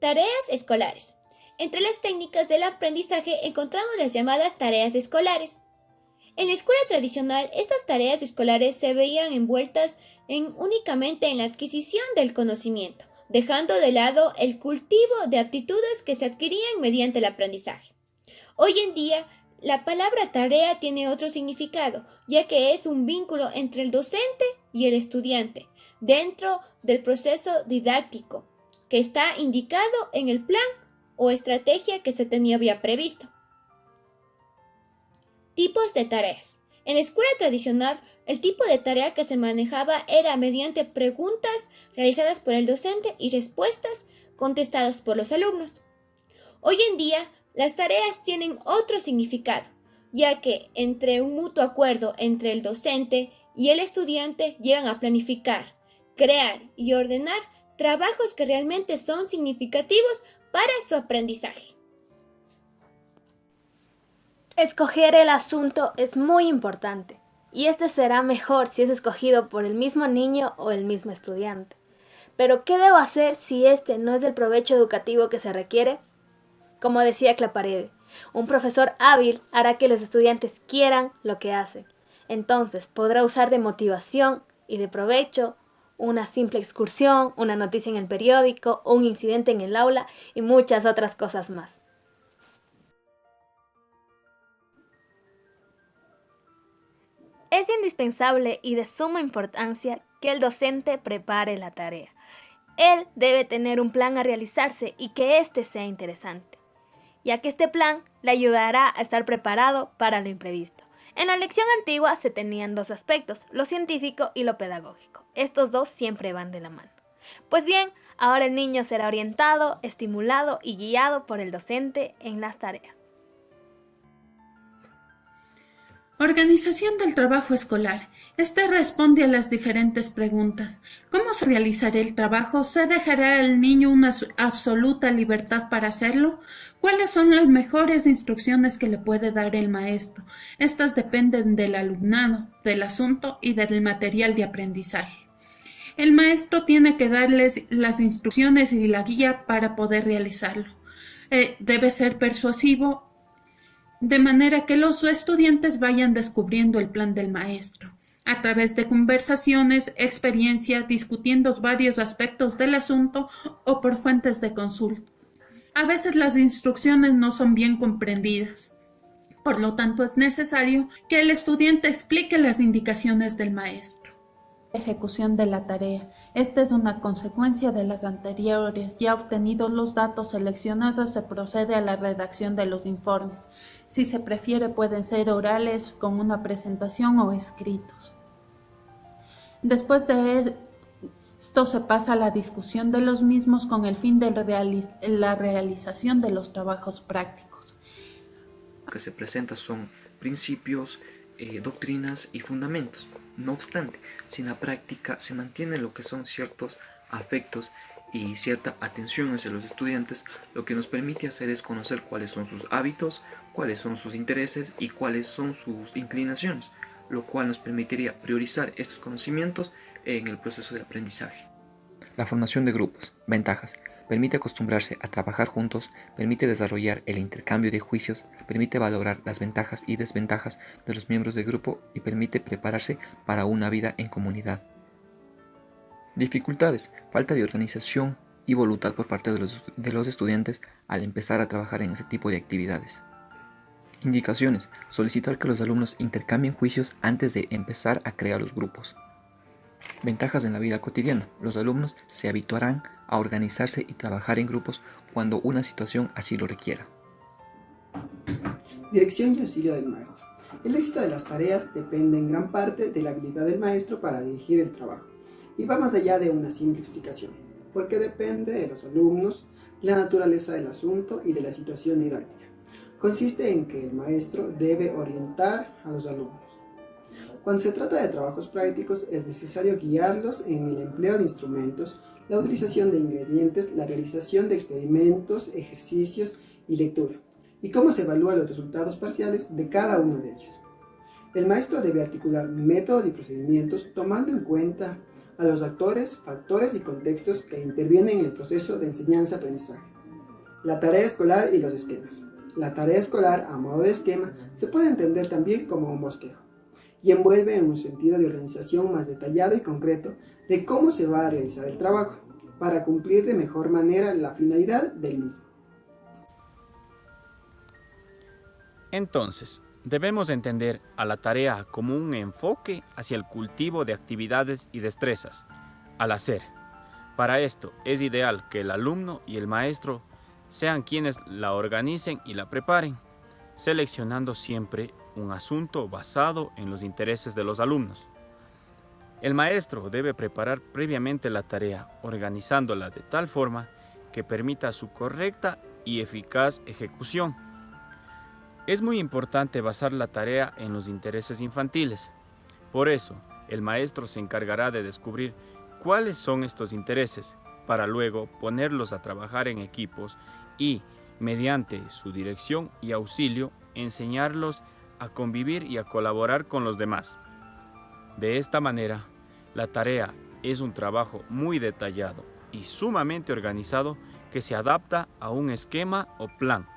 Tareas escolares. Entre las técnicas del aprendizaje encontramos las llamadas tareas escolares. En la escuela tradicional, estas tareas escolares se veían envueltas únicamente en la adquisición del conocimiento, dejando de lado el cultivo de aptitudes que se adquirían mediante el aprendizaje. Hoy en día, la palabra tarea tiene otro significado, ya que es un vínculo entre el docente y el estudiante, dentro del proceso didáctico, que está indicado en el plan o estrategia que se había previsto. Tipos de tareas. En la escuela tradicional, el tipo de tarea que se manejaba era mediante preguntas realizadas por el docente y respuestas contestadas por los alumnos. Hoy en día, las tareas tienen otro significado, ya que entre un mutuo acuerdo entre el docente y el estudiante llegan a planificar, crear y ordenar trabajos que realmente son significativos para su aprendizaje. Escoger el asunto es muy importante, y este será mejor si es escogido por el mismo niño o el mismo estudiante. Pero, ¿qué debo hacer si este no es del provecho educativo que se requiere? Como decía Claparede, un profesor hábil hará que los estudiantes quieran lo que hacen. Entonces podrá usar de motivación y de provecho una simple excursión, una noticia en el periódico, un incidente en el aula y muchas otras cosas más. Es indispensable y de suma importancia que el docente prepare la tarea. Él debe tener un plan a realizarse y que éste sea interesante, ya que este plan le ayudará a estar preparado para lo imprevisto. En la lección antigua se tenían dos aspectos, lo científico y lo pedagógico. Estos dos siempre van de la mano. Pues bien, ahora el niño será orientado, estimulado y guiado por el docente en las tareas. Organización del trabajo escolar. Este responde a las diferentes preguntas. ¿Cómo se realizará el trabajo? ¿Se dejará al niño una absoluta libertad para hacerlo? ¿Cuáles son las mejores instrucciones que le puede dar el maestro? Estas dependen del alumnado, del asunto y del material de aprendizaje. El maestro tiene que darles las instrucciones y la guía para poder realizarlo. Debe ser persuasivo, de manera que los estudiantes vayan descubriendo el plan del maestro, a través de conversaciones, experiencia, discutiendo varios aspectos del asunto o por fuentes de consulta. A veces las instrucciones no son bien comprendidas, por lo tanto es necesario que el estudiante explique las indicaciones del maestro. Ejecución de la tarea. Esta es una consecuencia de las anteriores. Ya obtenidos los datos seleccionados, se procede a la redacción de los informes. Si se prefiere, pueden ser orales con una presentación o escritos. Después de esto se pasa a la discusión de los mismos con el fin de la realización de los trabajos prácticos. Lo que se presenta son principios, doctrinas y fundamentos. No obstante, si en la práctica se mantiene lo que son ciertos afectos y cierta atención hacia los estudiantes, lo que nos permite hacer es conocer cuáles son sus hábitos, cuáles son sus intereses y cuáles son sus inclinaciones, lo cual nos permitiría priorizar estos conocimientos en el proceso de aprendizaje. La formación de grupos. Ventajas. Permite acostumbrarse a trabajar juntos, permite desarrollar el intercambio de juicios, permite valorar las ventajas y desventajas de los miembros del grupo y permite prepararse para una vida en comunidad. Dificultades. Falta de organización y voluntad por parte de los estudiantes al empezar a trabajar en ese tipo de actividades. Indicaciones. Solicitar que los alumnos intercambien juicios antes de empezar a crear los grupos. Ventajas en la vida cotidiana. Los alumnos se habituarán a organizarse y trabajar en grupos cuando una situación así lo requiera. Dirección y auxilio del maestro. El éxito de las tareas depende en gran parte de la habilidad del maestro para dirigir el trabajo y va más allá de una simple explicación, porque depende de los alumnos, de la naturaleza del asunto y de la situación didáctica. Consiste en que el maestro debe orientar a los alumnos. Cuando se trata de trabajos prácticos, es necesario guiarlos en el empleo de instrumentos, la utilización de ingredientes, la realización de experimentos, ejercicios y lectura, y cómo se evalúan los resultados parciales de cada uno de ellos. El maestro debe articular métodos y procedimientos tomando en cuenta a los actores, factores y contextos que intervienen en el proceso de enseñanza-aprendizaje. La tarea escolar y los esquemas. La tarea escolar, a modo de esquema, se puede entender también como un bosquejo y envuelve en un sentido de organización más detallado y concreto de cómo se va a realizar el trabajo para cumplir de mejor manera la finalidad del mismo. Entonces, debemos entender a la tarea como un enfoque hacia el cultivo de actividades y destrezas al hacer. Para esto es ideal que el alumno y el maestro sean quienes la organicen y la preparen, seleccionando siempre un asunto basado en los intereses de los alumnos. El maestro debe preparar previamente la tarea, organizándola de tal forma que permita su correcta y eficaz ejecución. Es muy importante basar la tarea en los intereses infantiles. Por eso, el maestro se encargará de descubrir cuáles son estos intereses, para luego ponerlos a trabajar en equipos y, mediante su dirección y auxilio, enseñarlos a convivir y a colaborar con los demás. De esta manera, la tarea es un trabajo muy detallado y sumamente organizado que se adapta a un esquema o plan.